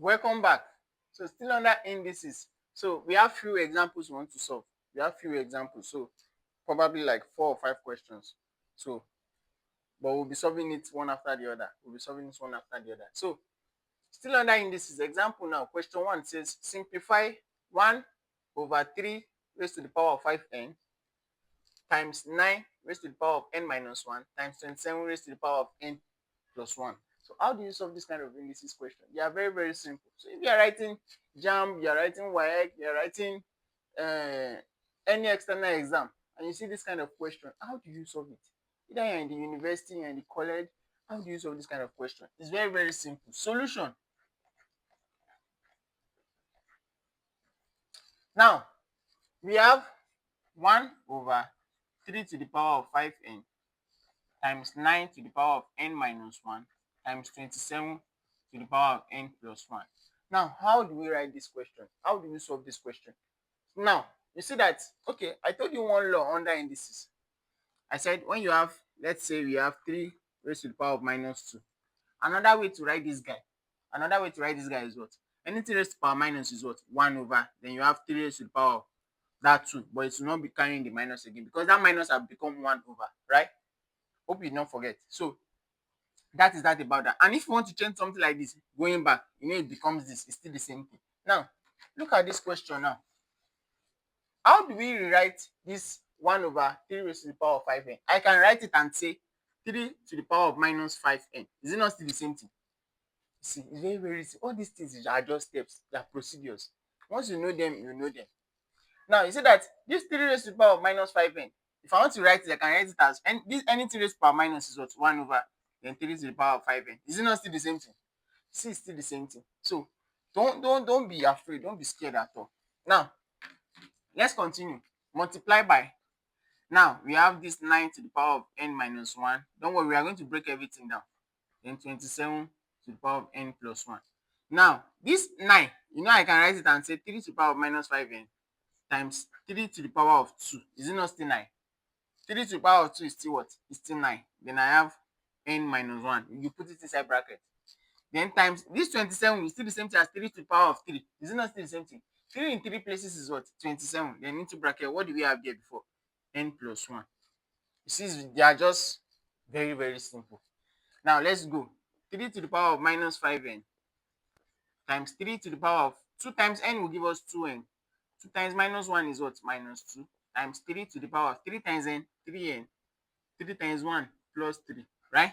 Welcome back. So still under indices. So we have few examples we want to solve. We have few examples. So probably like 4 or 5 questions. So but we'll be solving it one after the other. We'll be solving this one after the other. So still under indices. Example now. Question 1 says simplify 1 over 3 raised to the power of 5n times 9 raised to the power of n minus 1 times 27 raised to the power of n plus 1. So how do you solve this kind of indices question? They are very, very simple. So if you are writing JAMB, you are writing WAEC, you are writing any external exam, and you see this kind of question, how do you solve it? Either you're in the university, you're in the college, how do you solve this kind of question? It's very, very simple. Solution. Now, we have 1 over 3 to the power of 5n times 9 to the power of n minus 1 times 27 to the power of n plus 1. Now, how do we write this question? How do we solve this question? Now, you see that, okay, I told you one law under indices. I said when you have, let's say we have 3 raised to the power of minus 2. Another way to write this guy, is what? Anything raised to the power minus is what? 1 over. Then you have 3 raised to the power of that 2. But it will not be carrying the minus again because that minus have become 1 over, right? Hope you don't forget. So that is that about that. And if you want to change something like this, going back, it becomes this. It's still the same thing. Now, look at this question now. How do we rewrite this 1 over 3 raised to the power of 5n? I can write it and say 3 to the power of minus 5n. Is it not still the same thing? See, it's very, very easy. All these things are just steps. They are procedures. Once you know them, you know them. Now, you see that this 3 raised to the power of minus 5n, if I want to write it, I can write it as anything raised to the power minus is what? 1 over then 3 to the power of 5n. Is it not still the same thing? See, it's still the same thing. So don't be afraid. Don't be scared at all. Now, let's continue. Multiply by. Now, we have this 9 to the power of n minus 1. Don't worry, we are going to break everything down. Then 27 to the power of n plus 1. Now, this 9, I can write it and say 3 to the power of minus 5n times 3 to the power of 2. Is it not still 9? 3 to the power of 2 is still what? It's still 9. Then I have n minus 1. You put it inside bracket. Then times this 27 is still the same thing as 3 to the power of 3. Is it not still the same thing? 3 in 3 places is what? 27. Then into bracket, what do we have there before? N plus 1. You see, they are just very, very simple. Now, let's go. 3 to the power of minus 5n times 3 to the power of 2 times n will give us 2n. 2 times minus 1 is what? Minus 2 times 3 to the power of 3 times n, 3n. 3 times 1 plus 3, right?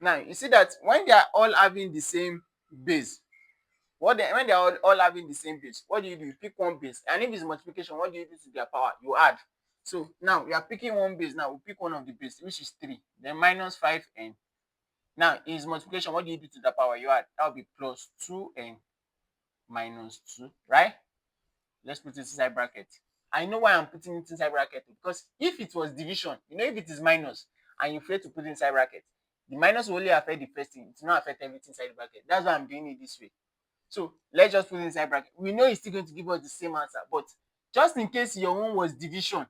Now, you see that when they are all having the same base, when they are all having the same base, what do? You pick one base. And if it's multiplication, what do you do to their power? You add. So now we are picking one base. Now we pick one of the base, which is 3. Then minus 5n. Now is multiplication. What do you do to the power? You add. That will be plus 2n minus 2, right? Let's put it inside bracket. I know why I'm putting it inside bracket, because if it was division, if it is minus and you fail to put it inside bracket, the minus will only affect the first thing. It will not affect everything inside the bracket. That's why I'm doing it this way. So let's just put it inside bracket. We know it's still going to give us the same answer, but just in case your own was division,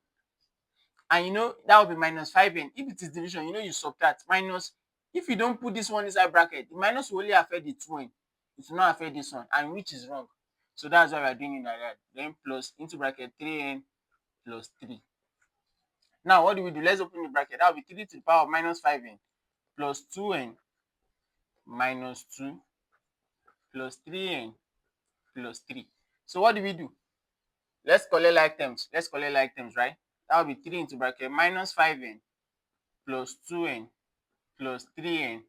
and that will be minus 5n. If it is division, you subtract minus. If you don't put this one inside bracket, the minus will only affect the 2n. It will not affect this one, and which is wrong. So that's why we are doing it like that. Then plus into bracket 3n plus 3. Now what do we do? Let's open the bracket. That will be 3 to the power of minus 5n plus 2n minus 2 plus 3n plus 3. So what do we do? Let's collect like terms. Right? That will be 3 into bracket minus 5n plus 2n plus 3n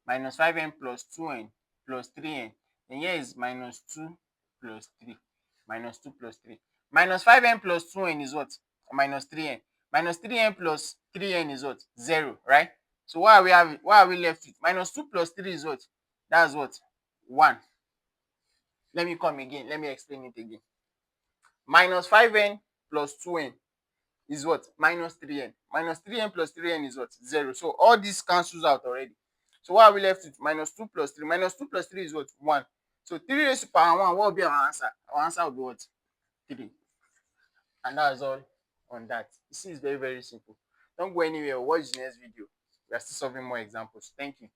minus 5n plus 2n plus 3n. And here is minus 2 plus 3. Minus 2 plus 3. Minus 5n plus 2n is what? Minus 3n. Minus 3n plus 3n is what? 0, right? So what are we left with? Minus 2 plus 3 is what? That's what? 1. Let me come again. Let me explain it again. Minus 5n plus 2n is what? Minus 3n. Minus 3n plus 3n is what? 0. So all this cancels out already. So what are we left with? Minus 2 plus 3. Minus 2 plus 3 is what? 1. So 3 raised to power 1, what will be our answer? Our answer will be what? 3. And that's all on that. You see, it's very, very simple. Don't go anywhere. Watch the next video. We are still solving more examples. Thank you.